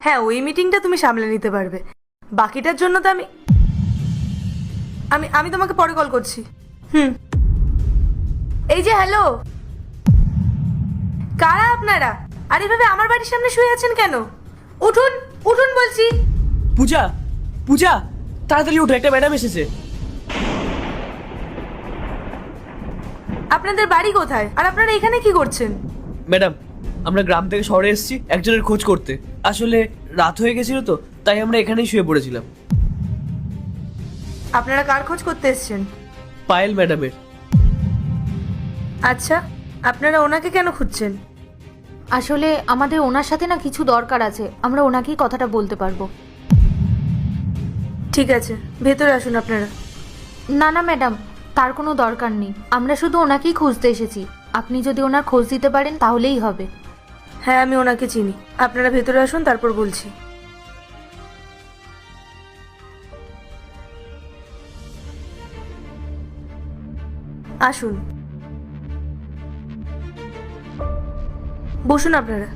হ্যাঁ, ওই মিটিংটা তুমি সামলে নিতে পারবে, বাকিটার জন্য তো আমি আমি আমি তোমাকে পরে কল করছি। হুম। এই যে হ্যালো, কারা আপনারা? আর এভাবে আমার বাড়ির সামনে শুয়ে আছেন কেন? উঠুন, উঠুন বলছি। পূজা, পূজা, তাড়াতাড়ি ওঠো, একটা ম্যাডাম এসেছে। আপনাদের বাড়ি কোথায়, আর আপনারা এখানে কি করছেন? ম্যাডাম, আমরা গ্রাম থেকে শহরে এসেছি একজনের খোঁজ করতে। আসলে রাত হয়ে গেছিল তো, তাই আমরা এখানেই শুয়ে পড়েছিলাম। আপনারা কার খোঁজ করতে এসেছেন? পায়েল ম্যাডামের। আচ্ছা, আপনারা ওনাকে কেন খুঁজছেন? আসলে আমাদের ওনার সাথে না কিছু দরকার আছে, আমরা ওনাকেই কথাটা বলতে পারবো। ঠিক আছে, ভেতরে আসুন আপনারা। না না ম্যাডাম, তার কোনো দরকার নেই, আমরা শুধু ওনাকেই খুঁজতে এসেছি। আপনি যদি ওনার খোঁজ দিতে পারেন তাহলেই হবে। হ্যাঁ, আমি ওনাকে চিনি। আপনারা ভেতরে আসুন, তারপর বলছি। আসুন, বসুন আপনারা।